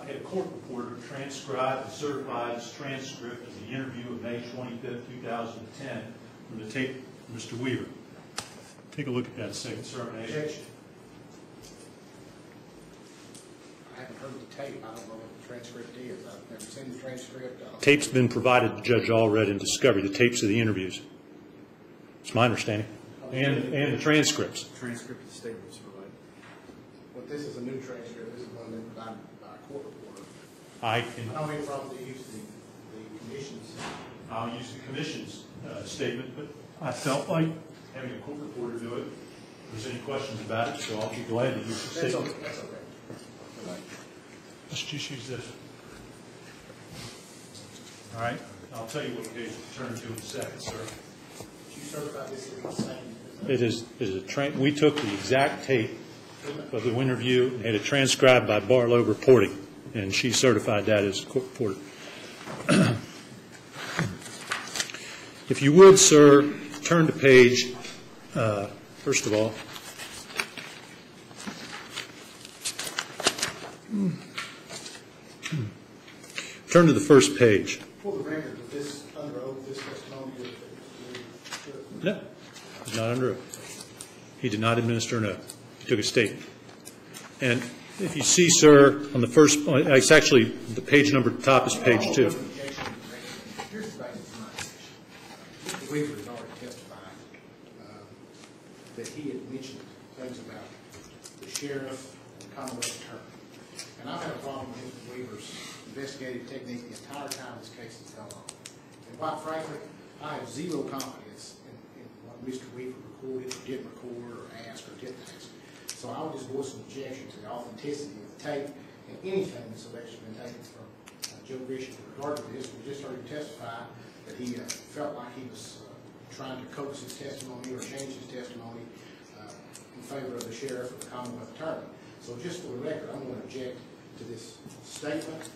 had a court reporter transcribe and certify this transcript of the interview of May 25th, 2010 from the tape of Mr. Weaver. Take a look at that second, sir. Objection. I haven't heard the tape. I don't know what the transcript is. I've never seen the transcript. Tape's been provided to Judge Allred in discovery, the tapes of the interviews. It's my understanding. And the transcripts. The transcript of the statement was provided. But this is a new transcript. This is one that provided by a court reporter. I can. I don't mean probably use the commission's. I'll use the commission's statement, but I felt like having a court reporter do it. If there's any questions about it, so I'll be glad to use the That's statement. okay. That's okay. Let's just use this. All right. I'll tell you what page to turn to in a second, sir. You certified this is the same. It is we took the exact tape of the interview and had it transcribed by Barlow reporting, and she certified that as court reporter. If you would, sir, turn to page, first of all, turn to the first page. For the record, was this under oath, this testimony? No, he's not under oath. He did not administer an oath. He took a statement. And if you see, sir, on the first, it's actually the page number at the top is page 2. Here's the basis of my objection. Mr. Weaver has already testified that he had mentioned things about the sheriff and Commonwealth attorney. And I've had a problem with Mr. Weaver's investigative technique the entire time this case has gone on. And quite frankly, I have zero confidence in what Mr. Weaver recorded or didn't record or asked or didn't ask. So I would just voice an objection to the authenticity of the tape and anything that's allegedly been taken from Joe Bishop. In regard to this, we just heard him testify that he felt like he was trying to coax his testimony or change his testimony in favor of the sheriff or the Commonwealth attorney. So just for the record, I'm going to object to this statement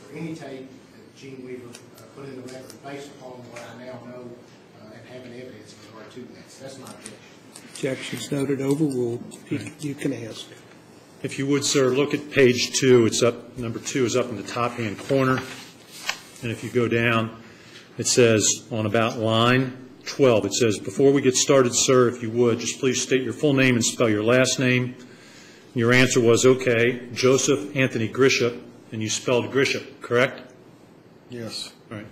or any tape that Gene Weaver put in the record based upon what I now know and having evidence in regard to that. So that's my objection. Objections noted, overruled. You can ask. If you would, sir, look at page 2. It's up, number 2 is up in the top-hand corner. And if you go down, it says on about line 12, it says, before we get started, sir, if you would, just please state your full name and spell your last name. Your answer was, okay, Joseph Anthony Grisham, and you spelled Grisham, correct? Yes. All right.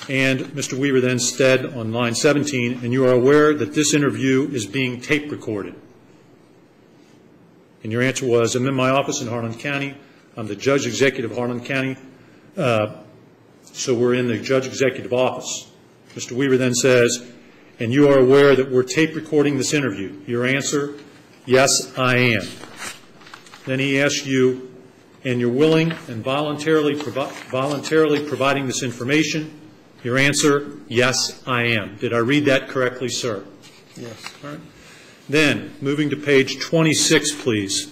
And Mr. Weaver then said on line 17, and you are aware that this interview is being tape recorded. And your answer was, I'm in my office in Harlan County. I'm the judge executive of Harlan County. So we're in the judge executive office. Mr. Weaver then says, and you are aware that we're tape recording this interview. Your answer, yes, I am. Then he asks you, and you're willing and voluntarily providing this information. Your answer, yes, I am. Did I read that correctly, sir? Yes. All right. Then, moving to page 26, please.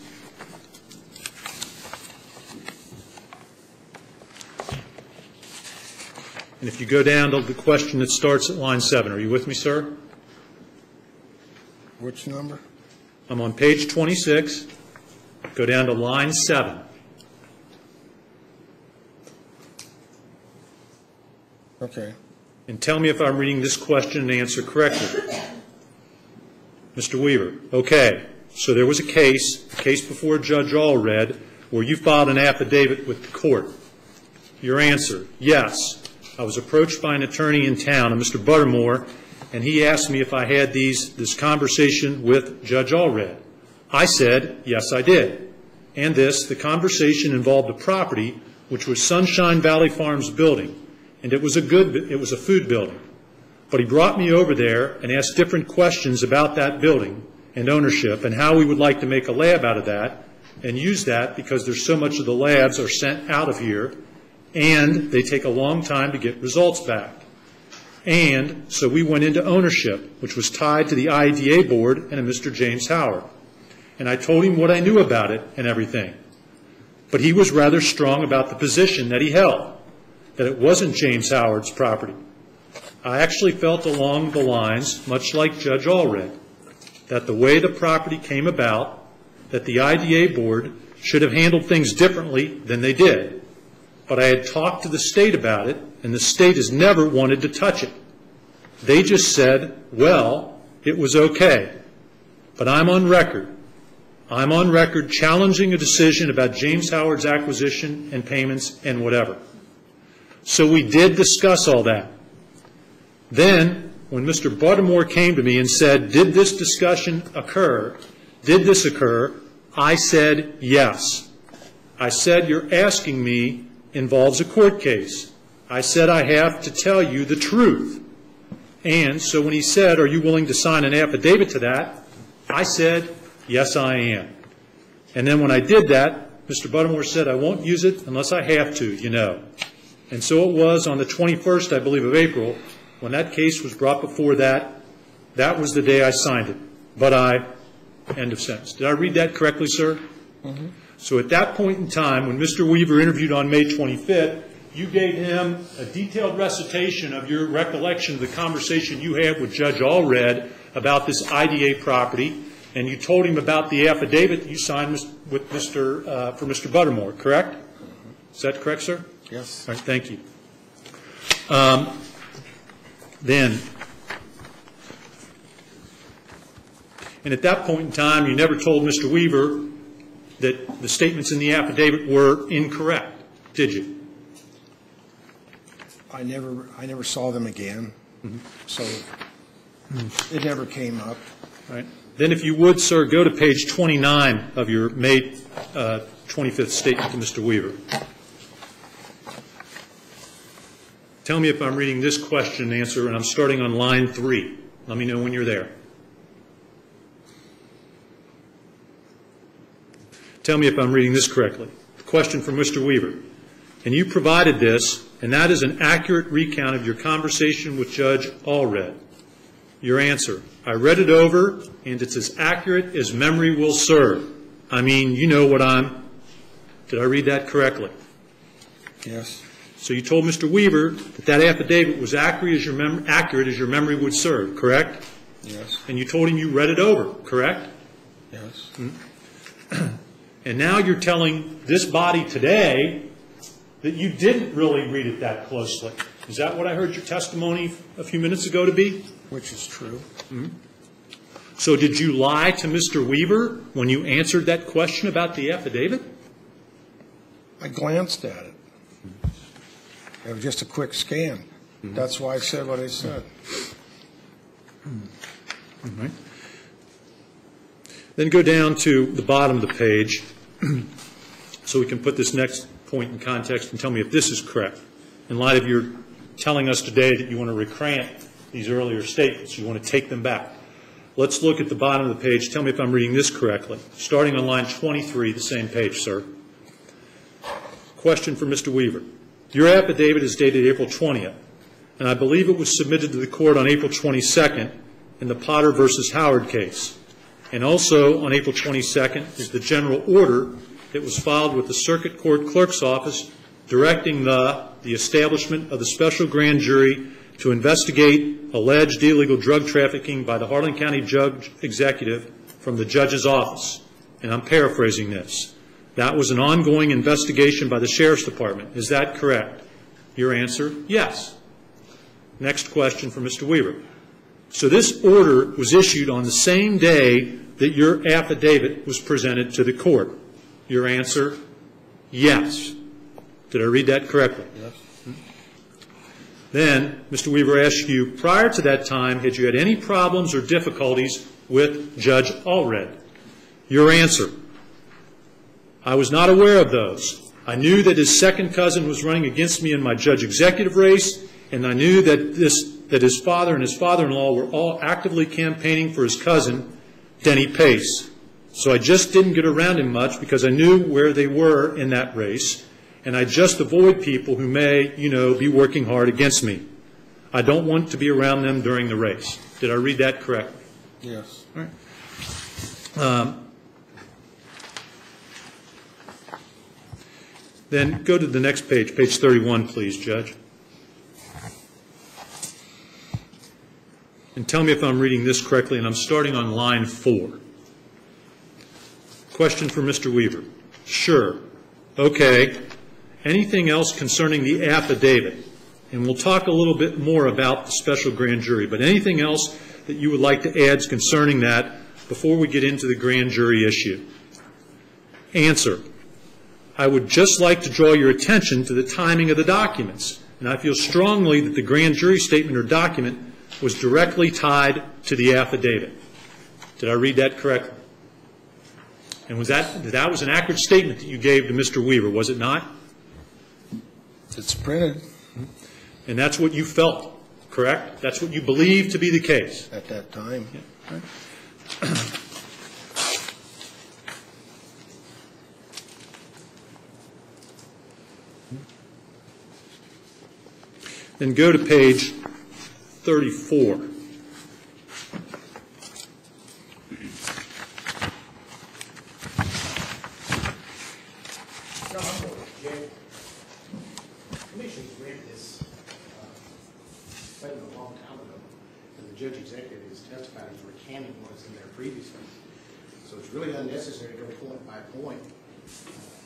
And if you go down to the question that starts at line 7, are you with me, sir? Which number? I'm on page 26. Go down to line 7. Okay. And tell me if I'm reading this question and answer correctly. Mr. Weaver, okay, so there was a case before Judge Allred, where you filed an affidavit with the court. Your answer, yes. I was approached by an attorney in town, a Mr. Buttermore, and he asked me if I had this conversation with Judge Allred. I said, yes, I did. And the conversation involved a property, which was Sunshine Valley Farms building. And it was a food building. But he brought me over there and asked different questions about that building and ownership and how we would like to make a lab out of that and use that because there's so much of the labs are sent out of here and they take a long time to get results back. And so we went into ownership, which was tied to the IDA board and a Mr. James Howard. And I told him what I knew about it and everything. But he was rather strong about the position that he held, that it wasn't James Howard's property. I actually felt along the lines, much like Judge Allred, that the way the property came about, that the IDA board should have handled things differently than they did. but I had talked to the state about it, and the state has never wanted to touch it. They just said, well, it was okay. But I'm on record. I'm on record challenging a decision about James Howard's acquisition and payments and whatever. So we did discuss all that. Then, when Mr. Buttermore came to me and said, did this discussion occur? Did this occur? I said yes. I said, you're asking me involves a court case. I said, I have to tell you the truth. And so when he said, are you willing to sign an affidavit to that? I said, yes, I am. And then when I did that, Mr. Buttermore said, I won't use it unless I have to, you know. And so it was on the 21st, I believe, of April, when that case was brought before that was the day I signed it. But end of sentence. Did I read that correctly, sir? Mm-hmm. So at that point in time, when Mr. Weaver interviewed on May 25th, you gave him a detailed recitation of your recollection of the conversation you had with Judge Allred about this IDA property, and you told him about the affidavit that you signed with for Mr. Buttermore, correct? Mm-hmm. Is that correct, sir? Yes. All right, thank you. And at that point in time, you never told Mr. Weaver that the statements in the affidavit were incorrect, did you? I never saw them again, so it never came up. All right. Then if you would, sir, go to page 29 of your May 25th statement to Mr. Weaver. Tell me if I'm reading this question and answer, and I'm starting on line 3. Let me know when you're there. Tell me if I'm reading this correctly. The question from Mr. Weaver. And you provided this, and that is an accurate recount of your conversation with Judge Allred. Your answer. I read it over, and it's as accurate as memory will serve. I mean, you know what Did I read that correctly? Yes. So you told Mr. Weaver that affidavit was accurate as your memory would serve, correct? Yes. And you told him you read it over, correct? Yes. And now you're telling this body today that you didn't really read it that closely. Is that what I heard your testimony a few minutes ago to be? Which is true. Mm-hmm. So did you lie to Mr. Weaver when you answered that question about the affidavit? I glanced at it. It was just a quick scan. Mm-hmm. That's why I said what I said. All right. Then go down to the bottom of the page so we can put this next point in context and tell me if this is correct. In light of your telling us today that you want to recant these earlier statements, you want to take them back. Let's look at the bottom of the page. Tell me if I'm reading this correctly. Starting on line 23, the same page, sir. Question for Mr. Weaver. Your affidavit is dated April 20th, and I believe it was submitted to the court on April 22nd in the Potter versus Howard case. And also on April 22nd is the general order that was filed with the Circuit Court Clerk's Office directing the establishment of the special grand jury to investigate alleged illegal drug trafficking by the Harlan County Judge Executive from the judge's office. And I'm paraphrasing this. That was an ongoing investigation by the Sheriff's Department. Is that correct? Your answer, yes. Next question for Mr. Weaver. So this order was issued on the same day that your affidavit was presented to the court. Your answer, yes. Did I read that correctly? Yes. Then, Mr. Weaver asked you, prior to that time, had you had any problems or difficulties with Judge Allred? Your answer, I was not aware of those. I knew that his second cousin was running against me in my judge executive race, and I knew that his father and his father-in-law were all actively campaigning for his cousin, Denny Pace. So I just didn't get around him much because I knew where they were in that race, and I just avoid people who may, be working hard against me. I don't want to be around them during the race. Did I read that correctly? Yes. All right. Then go to the next page, page 31, please, Judge. And tell me if I'm reading this correctly, and I'm starting on line 4. Question for Mr. Weaver. Sure. Okay. anything else concerning the affidavit? And we'll talk a little bit more about the special grand jury, but anything else that you would like to add concerning that before we get into the grand jury issue? Answer. I would just like to draw your attention to the timing of the documents, and I feel strongly that the grand jury statement or document was directly tied to the affidavit. Did I read that correctly? And was that was an accurate statement that you gave to Mr. Weaver, was it not? It's printed And that's what you felt, correct? That's what you believed to be the case. at that time. Then go to page 34. No, I'm going to object. Commission's read this statement a long time ago, and the judge executive has testified as recanting what is in there previously. So it's really unnecessary to go point by point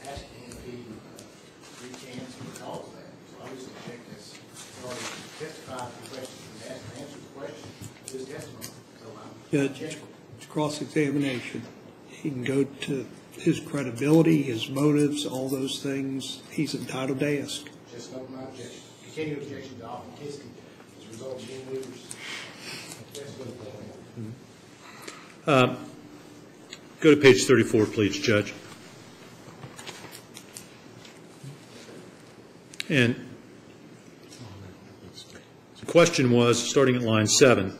asking if he recants or recalls that. So I just object this. He's already testified to the questions and asked and answered the question of his testimony. So I'm Judge, objecting. it's cross-examination. He can go to his credibility, his motives, all those things. He's entitled to ask. Just note my objection. Continue objection to authenticity as a result of Jim Weaver's testimony. Go to page 34, please, Judge. And the question was, starting at line 7,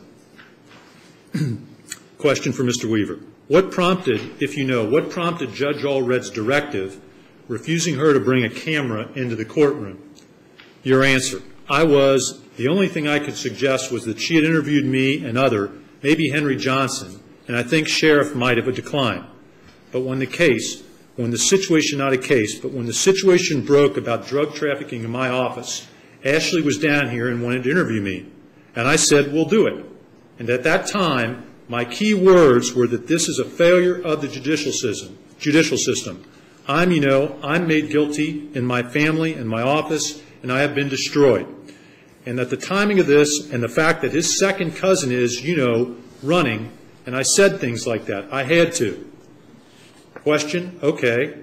question for Mr. Weaver. What prompted, if you know, what prompted Judge Allred's directive refusing her to bring a camera into the courtroom? Your answer. The only thing I could suggest was that she had interviewed me and maybe Henry Johnson, and I think Sheriff might have declined. But when the situation broke about drug trafficking in my office, Ashley was down here and wanted to interview me. And I said, we'll do it. And at that time, my key words were that this is a failure of the judicial system. I'm made guilty in my family and my office, and I have been destroyed. And that the timing of this and the fact that his second cousin is, running, and I said things like that. I had to. Question, okay.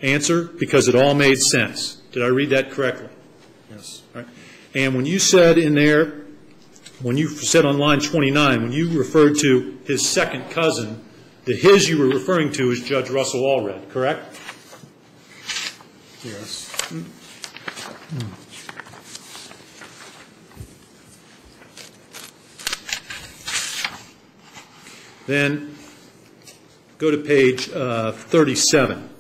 Answer, because it all made sense. Did I read that correctly? Yes. All right. And when you said in there, when you said on line 29, when you referred to his second cousin, the his you were referring to is Judge Russell Allred, correct? Yes. Then go to page 37.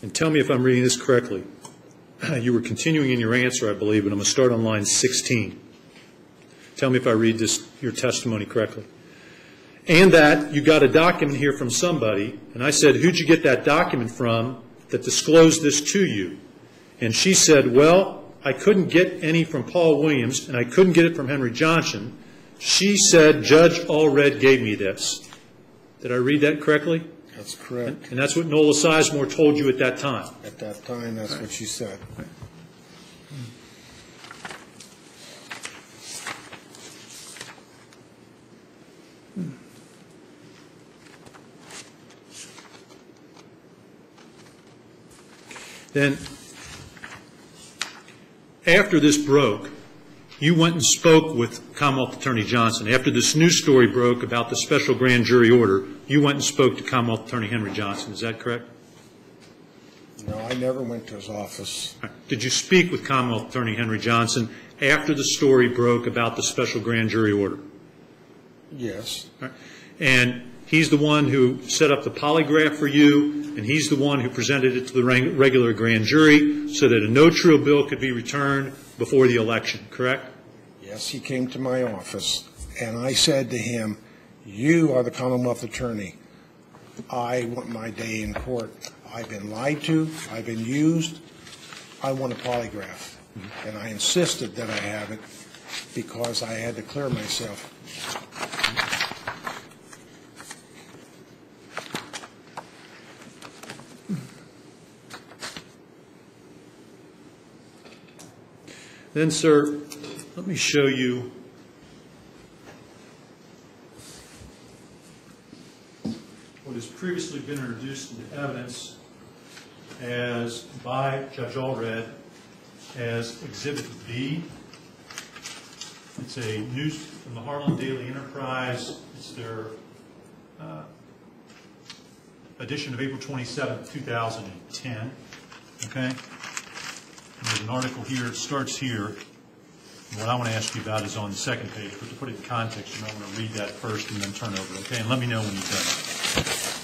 And tell me if I'm reading this correctly. You were continuing in your answer, I believe, but I'm going to start on line 16. Tell me if I read your testimony correctly. And that you got a document here from somebody, and I said, who'd you get that document from that disclosed this to you? And she said, well, I couldn't get any from Paul Williams, and I couldn't get it from Henry Johnson. She said, Judge Allred gave me this. Did I read that correctly? That's correct. And that's what Nola Sizemore told you at that time. At that time, that's what she said. Then, after this broke, you went and spoke with Commonwealth Attorney Johnson. After this news story broke about the special grand jury order, you went and spoke to Commonwealth Attorney Henry Johnson. Is that correct? No, I never went to his office. Did you speak with Commonwealth Attorney Henry Johnson after the story broke about the special grand jury order? Yes. And he's the one who set up the polygraph for you, and he's the one who presented it to the regular grand jury so that a no-true bill could be returned before the election, correct? Yes, he came to my office, and I said to him, you are the Commonwealth Attorney. I want my day in court. I've been lied to. I've been used. I want a polygraph. And I insisted that I have it because I had to clear myself. Then, sir, let me show you what has previously been introduced into evidence as by Judge Allred as Exhibit B. It's a news from the Harlan Daily Enterprise. It's their edition of April 27, 2010. Okay? And there's an article here. It starts here. And what I want to ask you about is on the second page, but to put it in context, you might want to read that first and then turn over, okay? And let me know when you've done it.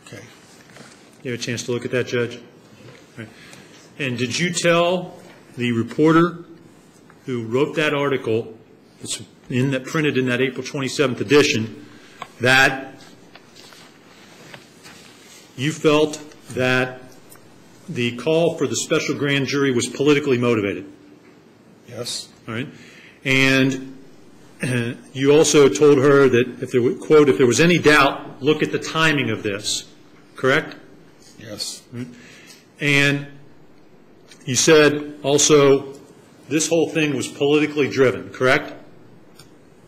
Okay. You have a chance to look at that, Judge? Right. And did you tell the reporter who wrote that article, that's printed in that April 27th edition, that you felt that the call for the special grand jury was politically motivated? Yes. All right. And you also told her that if there were, quote, if there was any doubt, look at the timing of this. Correct? Yes. And you said also this whole thing was politically driven, correct?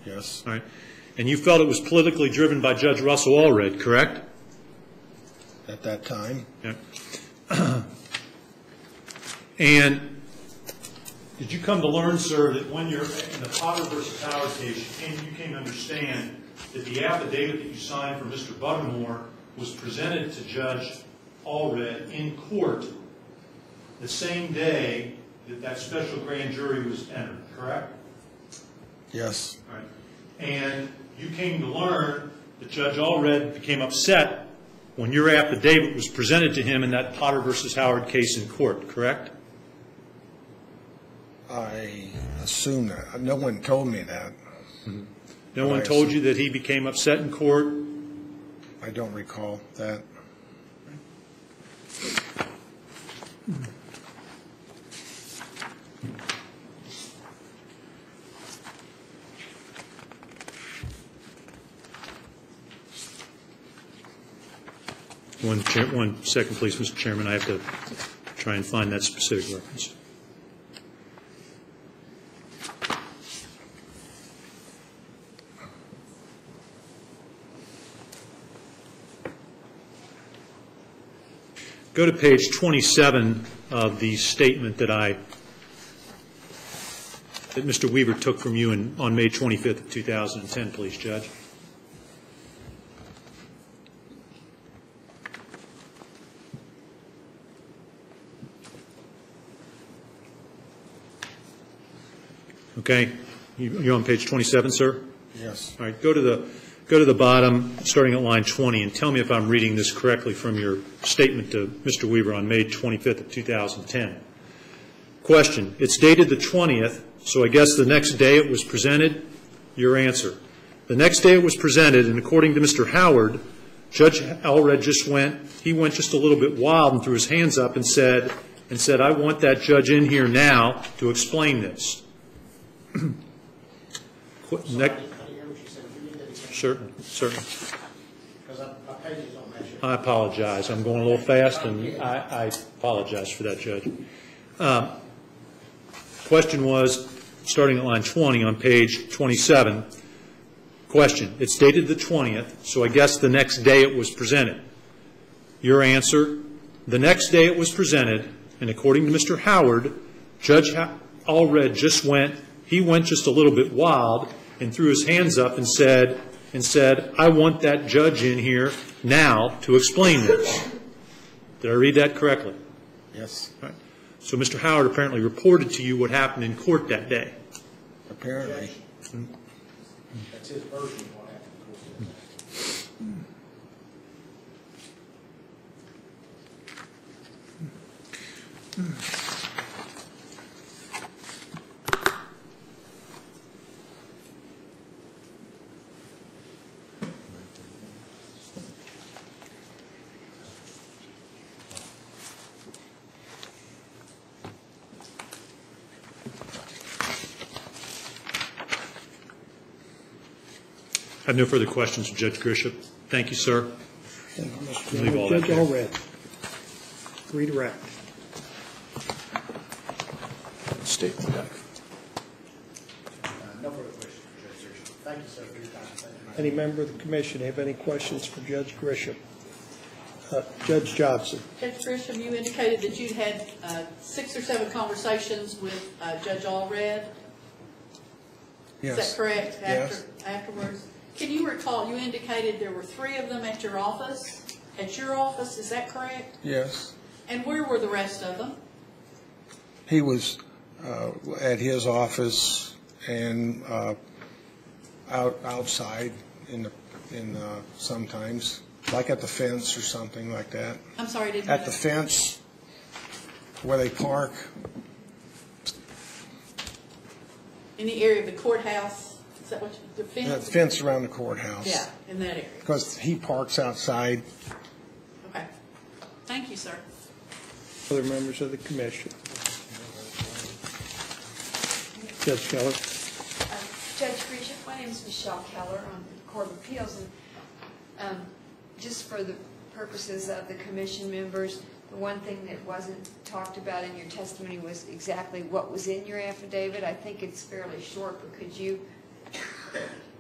Yes. All right. And you felt it was politically driven by Judge Russell Allred, correct? At that time. Yeah. And did you come to learn, sir, that when you're in the Potter versus Howard case, you came to understand that the affidavit that you signed for Mr. Buttermore was presented to Judge Allred in court the same day that that special grand jury was entered, correct? Yes. All right. And you came to learn that Judge Allred became upset when your affidavit was presented to him in that Potter versus Howard case in court, correct? I assume that. No one told me that. Mm-hmm. No one told you that he became upset in court? I don't recall that. One second, please, Mr. Chairman. I have to try and find that specific reference. Go to page 27 of the statement that Mr. Weaver took from you on May 25th of 2010, please, Judge. Okay, you're on page 27, sir? Yes. All right, go to the bottom, starting at line 20, and tell me if I'm reading this correctly from your statement to Mr. Weaver on May 25th of 2010. Question, it's dated the 20th, so I guess the next day it was presented? Your answer. The next day it was presented, and according to Mr. Howard, Judge Allred went just a little bit wild and threw his hands up and said, I want that judge in here now to explain this. Certainly. Because my pages don't match up. I apologize. I'm going a little fast, and I apologize for that, Judge. Question was, starting at line 20 on page 27, question, it's dated the 20th, so I guess the next day it was presented. your answer. The next day it was presented, and according to Mr. Howard, Judge Allred he went just a little bit wild and threw his hands up and said, I want that judge in here now to explain this. Did I read that correctly? Yes, Right. So Mr. Howard apparently reported to you what happened in court that day. apparently. That's his version of what happened, of course. I have no further questions for Judge Grisham. Thank you, sir. Thank you, Mr. Leave all Chairman. that Judge there. Allred. Redirect. State No further questions for Judge Grisham. Thank you, sir, for your time. Thank you. Any member of the commission have any questions for Judge Grisham? Judge Johnson. Judge Grisham, you indicated that you'd had 6 or 7 conversations with Judge Allred. Yes. Is that correct? Yes. Afterwards? Can you recall, you indicated there were 3 of them at your office? At your office, is that correct? Yes. And where were the rest of them? He was at his office and outside sometimes, like at the fence or something like that. I'm sorry, didn't At the fence where they park. in the area of the courthouse? Is that what the The fence? fence around the courthouse. Yeah, in that area. Because he parks outside. Okay. Thank you, sir. Other members of the commission. Judge Keller. Judge Grisham, my name is Michelle Keller on the Court of Appeals, and just for the purposes of the commission members, the one thing that wasn't talked about in your testimony was exactly what was in your affidavit. I think it's fairly short, but could you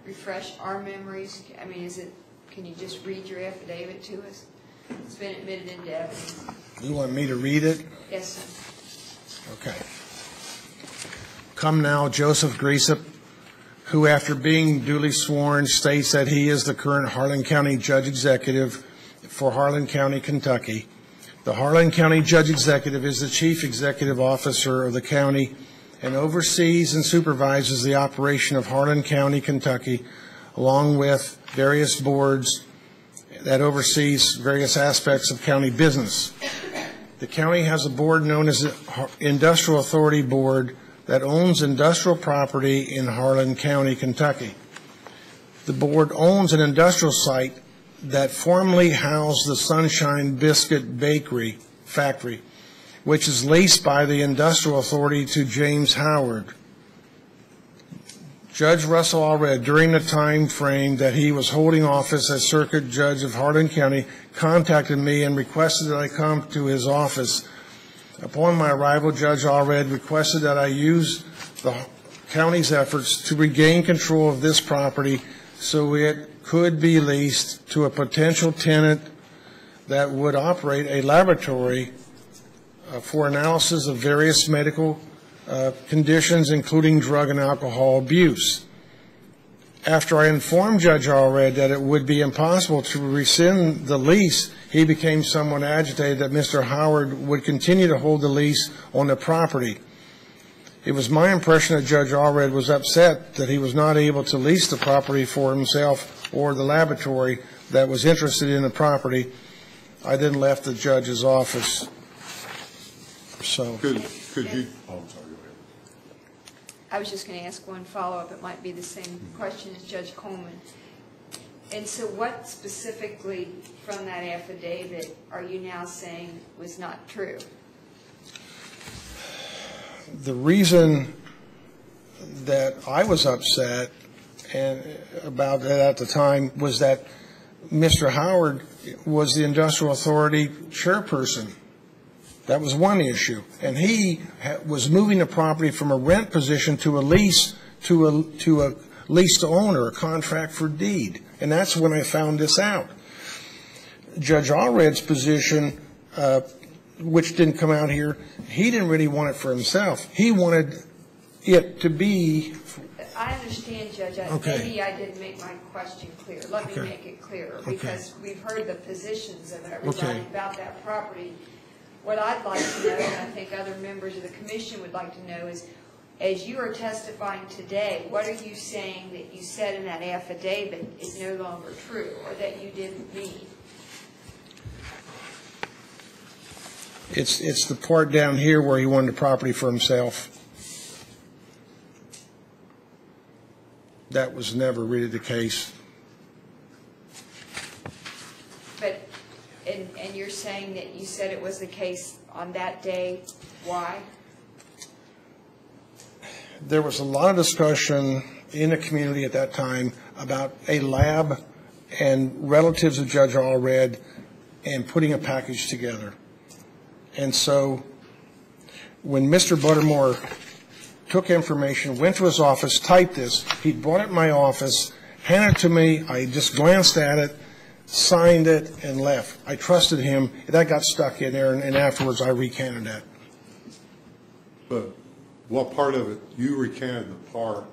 refresh our memories? I mean, can you just read your affidavit to us? It's been admitted into evidence. You want me to read it? Yes, sir. Okay. Come now, Joseph Grisham, who after being duly sworn states that he is the current Harlan County Judge Executive for Harlan County, Kentucky. The Harlan County Judge Executive is the chief executive officer of the county and oversees and supervises the operation of Harlan County, Kentucky, along with various boards that oversees various aspects of county business. The county has a board known as the Industrial Authority Board that owns industrial property in Harlan County, Kentucky. The board owns an industrial site that formerly housed the Sunshine Biscuit Bakery factory, which is leased by the Industrial Authority to James Howard. Judge Russell Allred, during the time frame that he was holding office as Circuit Judge of Harlan County, contacted me and requested that I come to his office. Upon my arrival, Judge Allred requested that I use the county's efforts to regain control of this property so it could be leased to a potential tenant that would operate a laboratory for analysis of various medical conditions, including drug and alcohol abuse. After I informed Judge Allred that it would be impossible to rescind the lease, he became somewhat agitated that Mr. Howard would continue to hold the lease on the property. It was my impression that Judge Allred was upset that he was not able to lease the property for himself or the laboratory that was interested in the property. I then left the judge's office. So, Could you, oh, I'm sorry, go ahead. I was just going to ask one follow-up. It might be the same question as Judge Coleman. And so what specifically from that affidavit are you now saying was not true? the reason that I was upset and about that at the time was that Mr. Howard was the Industrial Authority chairperson. That was one issue. And he was moving the property from a rent position to a lease to a lease to owner, a contract for deed. And that's when I found this out. Judge Allred's position, which didn't come out here, he didn't really want it for himself. He wanted it to be. I understand, Judge. Okay. Maybe I didn't make my question clear. Let me Okay. make it clearer, Okay. because we've heard the positions of everybody Okay. about that property. What I'd like to know, and I think other members of the commission would like to know, is as you are testifying today, what are you saying that you said in that affidavit is no longer true, or that you didn't mean? It's the part down here where he wanted the property for himself. That was never really the case. But, and you're saying that you said it was the case on that day. Why? There was a lot of discussion in the community at that time about a lab and relatives of Judge Allred and putting a package together. And so when Mr. Buttermore took information, went to his office, typed this, he brought it in my office, handed it to me, I just glanced at it, signed it, and left. I trusted him. That got stuck in there, and afterwards I recanted that. But what part of it, you recanted the part,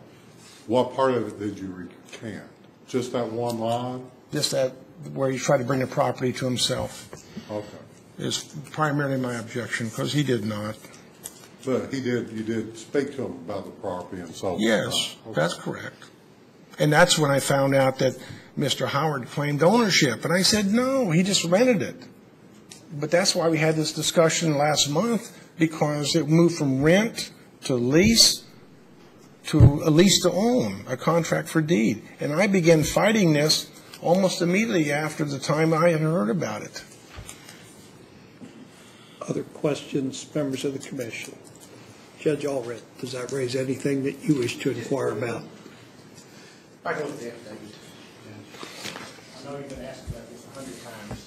what part of it did you recant? Just that one line? Just that, where he tried to bring the property to himself Okay. is primarily my objection, because he did not. But you did speak to him about the property and so forth? Yes, Okay. that's correct. And that's when I found out that Mr. Howard claimed ownership, and I said, no, he just rented it. But that's why we had this discussion last month, because it moved from rent to lease to a lease to own, a contract for deed. And I began fighting this almost immediately after the time I had heard about it. Other questions, members of the commission? Judge Allred, does that raise anything that you wish to inquire about? I can look at the affidavit. I know you've been asked about this 100 times.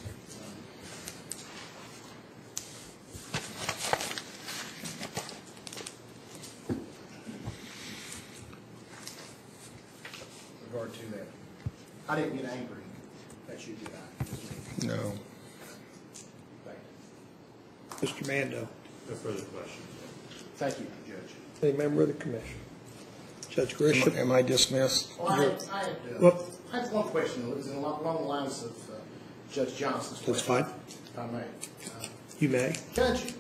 With regard to that, I didn't get angry that you did that. Just me. No. Thank you. Mr. Mando, No further questions. Thank you, Judge. any member of the commission? Judge Grisham? Am I dismissed? Well, Well- I had one question. It was along the lines of Judge Johnson's question. That's fine. If I may. You may. Judge,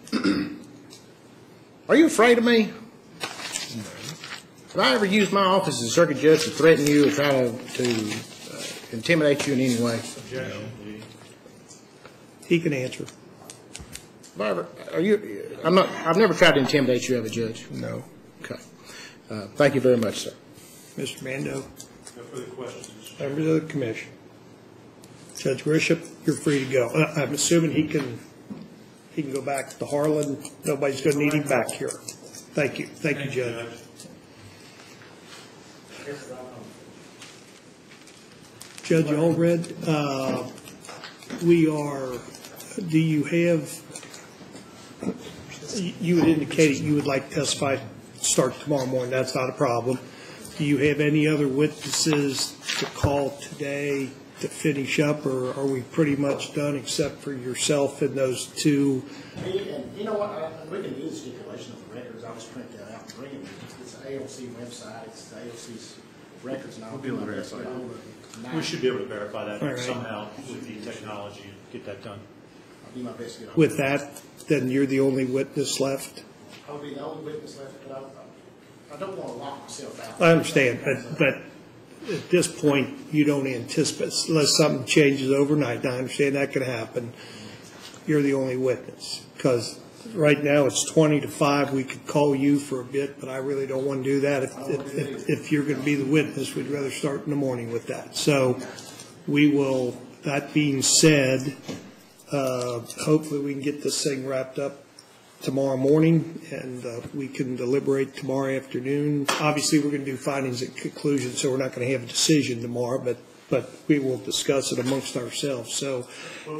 are you afraid of me? Have I ever used my office as a circuit judge to threaten you or try to intimidate you in any way? Objection, please. He can answer. Have I ever, I've never tried to intimidate you, have a judge? No. Okay. Thank you very much, sir. Mr. Mando, No further questions. members of the commission? Judge Grisham, you're free to go. I'm assuming he can go back to Harlan. Nobody's going to need him back here. Thank you. Thank you, Judge. Judge Allred, do you have, you had indicated you would like to testify, start tomorrow morning. That's not a problem. Do you have any other witnesses to call today to finish up, or are we pretty much done except for yourself and those two? And you know what, we can do the stipulation of the records. I'll just print that out and bring it. It's an ALC website, it's ALC's records, and I'll We'll be able to do my best verify to get that. hold of it. We should be able to verify All that right. somehow with the technology and get that done. I'll do my best to get hold With of it. that, then you're the only witness left? I'll be the only witness left, but I don't want to lock myself out. I understand, but at this point, you don't anticipate, unless something changes overnight, and I understand that could happen, you're the only witness. Because right now, it's 20 to 5, we could call you for a bit, but I really don't want to do that. If you're going to be the witness, we'd rather start in the morning with that. So we will, that being said, hopefully we can get this thing wrapped up tomorrow morning, and we can deliberate tomorrow afternoon. Obviously, we're going to do findings and conclusions, so we're not going to have a decision tomorrow, but we will discuss it amongst ourselves. So, Will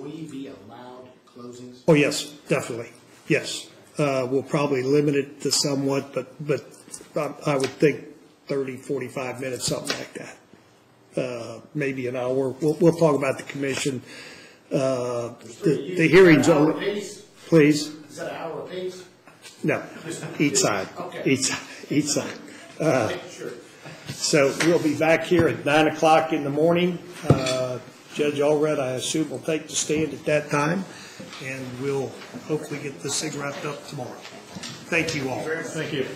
we be allowed closings? oh, yes, definitely, yes. We'll probably limit it to somewhat, but I would think 30, 45 minutes, something like that. maybe an hour. We'll talk about the commission. The hearings, Hour apiece? please. Is that an hour apiece? No, each side, Okay. each side. Sure. So we'll be back here at 9 o'clock in the morning. Judge Allred, I assume, will take the stand at that time, and we'll hopefully get this thing wrapped up tomorrow. Thank you all. Thank you.